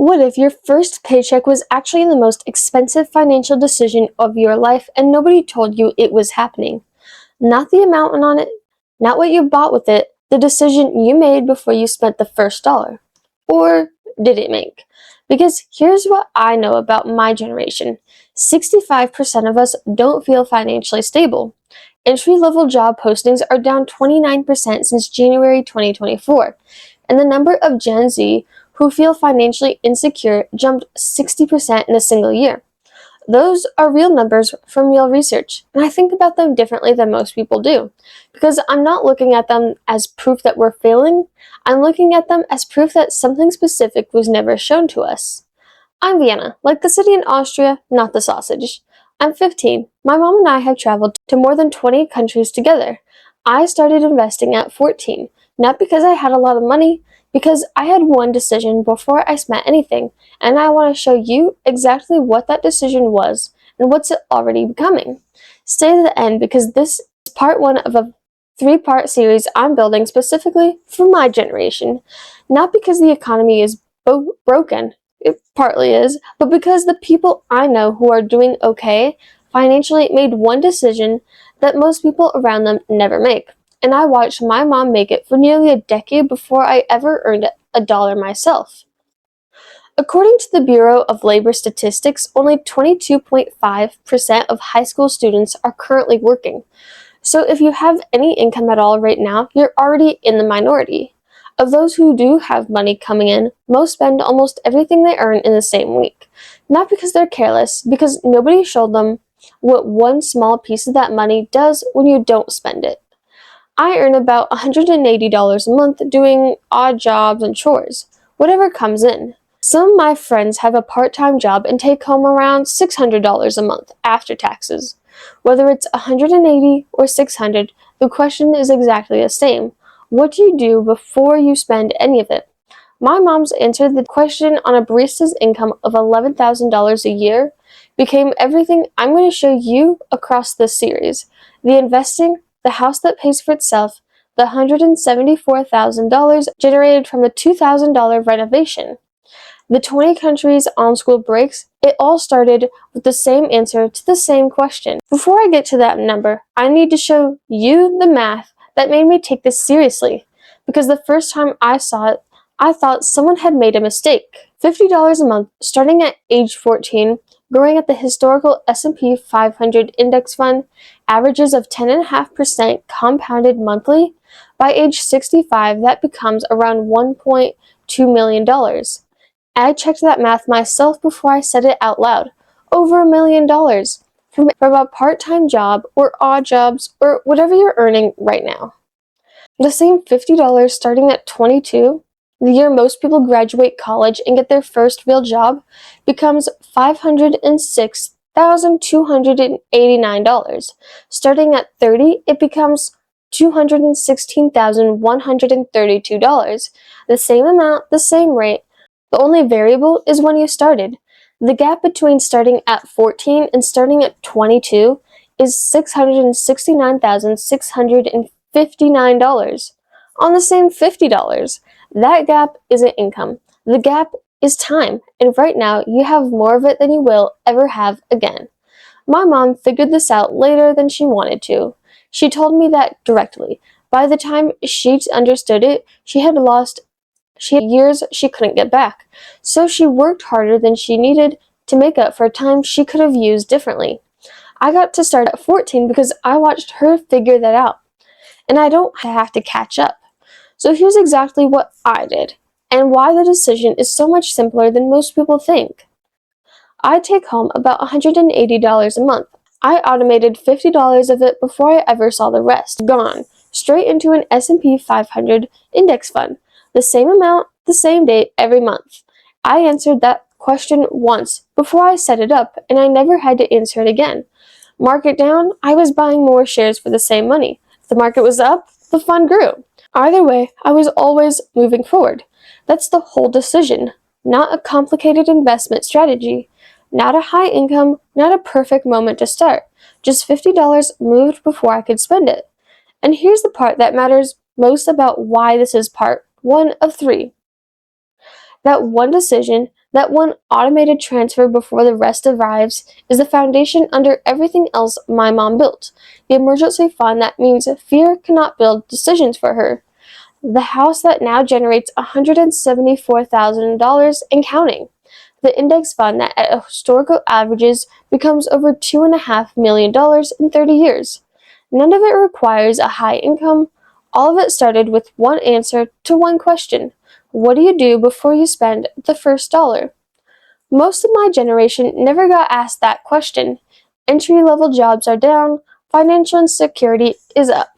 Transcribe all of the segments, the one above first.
What if your first paycheck was actually the most expensive financial decision of your life and nobody told you it was happening? Not the amount on it, not what you bought with it, the decision you made before you spent the first dollar. Or did it make? Because here's what I know about my generation: 65% of us don't feel financially stable. Entry-level job postings are down 29% since January 2024, and the number of Gen Z who feel financially insecure jumped 60% in a single year. Those are real numbers from real research, and I think about them differently than most people do, because I'm not looking at them as proof that we're failing, I'm looking at them as proof that something specific was never shown to us. I'm Vienna, like the city in Austria, not the sausage. I'm 15. My mom and I have traveled to more than 20 countries together. I started investing at 14, not because I had a lot of money, because I had one decision before I spent anything, and I want to show you exactly what that decision was and what's it already becoming. Stay to the end because this is part one of a three-part series I'm building specifically for my generation. Not because the economy is broken, it partly is, but because the people I know who are doing okay financially made one decision that most people around them never make. And I watched my mom make it for nearly a decade before I ever earned a dollar myself. According to the Bureau of Labor Statistics, only 22.5% of high school students are currently working. So if you have any income at all right now, you're already in the minority. Of those who do have money coming in, most spend almost everything they earn in the same week. Not because they're careless, because nobody showed them what one small piece of that money does when you don't spend it. I earn about $180 a month doing odd jobs and chores, whatever comes in. Some of my friends have a part-time job and take home around $600 a month after taxes. Whether it's $180 or $600, the question is exactly the same. What do you do before you spend any of it? My mom's answer to the question on a barista's income of $11,000 a year became everything I'm going to show you across this series: the investing, the house that pays for itself, the $174,000 generated from a $2,000 renovation, the 20 countries on school breaks. It all started with the same answer to the same question. Before I get to that number, I need to show you the math that made me take this seriously, because the first time I saw it, I thought someone had made a mistake. $50 a month, starting at age 14, growing at the historical S&P 500 index fund, averages of 10.5% compounded monthly. By age 65, that becomes around $1.2 million. I checked that math myself before I said it out loud. Over $1 million from a part-time job or odd jobs or whatever you're earning right now. The same $50 starting at 22, the year most people graduate college and get their first real job, becomes $506,289. Starting at 30, it becomes $216,132. The same amount, the same rate. The only variable is when you started. The gap between starting at 14 and starting at 22 is $669,659 on the same $50. That gap isn't income. The gap is time, and right now you have more of it than you will ever have again. My mom figured this out later than she wanted to. She told me that directly. By the time she understood it, she had years she couldn't get back. So she worked harder than she needed to make up for time she could have used differently. I got to start at 14 because I watched her figure that out, and I don't have to catch up. So here's exactly what I did, and why the decision is so much simpler than most people think. I take home about $180 a month. I automated $50 of it before I ever saw the rest. Gone. Straight into an S&P 500 index fund. The same amount, the same date, every month. I answered that question once before I set it up, and I never had to answer it again. Market down, I was buying more shares for the same money. If the market was up, the fund grew. Either way, I was always moving forward. That's the whole decision, not a complicated investment strategy, not a high income, not a perfect moment to start. Just $50 moved before I could spend it. And here's the part that matters most about why this is part one of three. That one decision That one automated transfer before the rest arrives is the foundation under everything else my mom built. The emergency fund that means fear cannot build decisions for her. The house that now generates $174,000 and counting. The index fund that at historical averages becomes over $2.5 million in 30 years. None of it requires a high income. All of it started with one answer to one question. What do you do before you spend the first dollar? Most of my generation never got asked that question. Entry-level jobs are down, financial insecurity is up.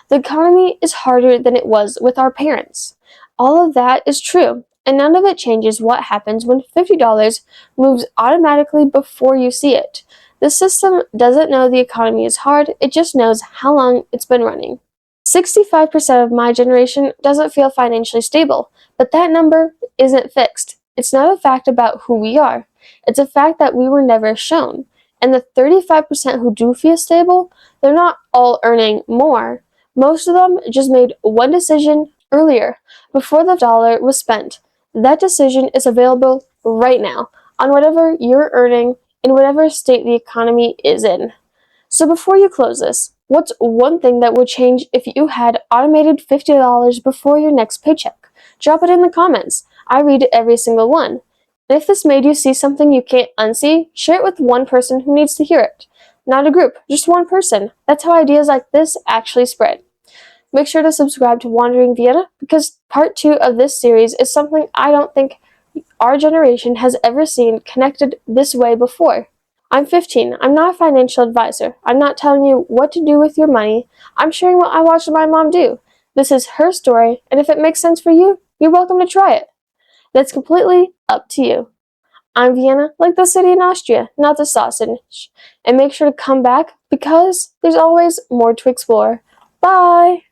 The economy is harder than it was with our parents. All of that is true, and none of it changes what happens when $50 moves automatically before you see it. The system doesn't know the economy is hard, it just knows how long it's been running. 65% of my generation doesn't feel financially stable, but that number isn't fixed. It's not a fact about who we are. It's a fact that we were never shown. And the 35% who do feel stable, they're not all earning more. Most of them just made one decision earlier, before the dollar was spent. That decision is available right now, on whatever you're earning, in whatever state the economy is in. So before you close this, what's one thing that would change if you had automated $50 before your next paycheck? Drop it in the comments. I read every single one. And if this made you see something you can't unsee, share it with one person who needs to hear it. Not a group, just one person. That's how ideas like this actually spread. Make sure to subscribe to Wandering Vienna because part 2 of this series is something I don't think our generation has ever seen connected this way before. I'm 15. I'm not a financial advisor. I'm not telling you what to do with your money. I'm sharing what I watched my mom do. This is her story, and if it makes sense for you, you're welcome to try it. That's completely up to you. I'm Vienna, like the city in Austria, not the sausage. And make sure to come back because there's always more to explore. Bye!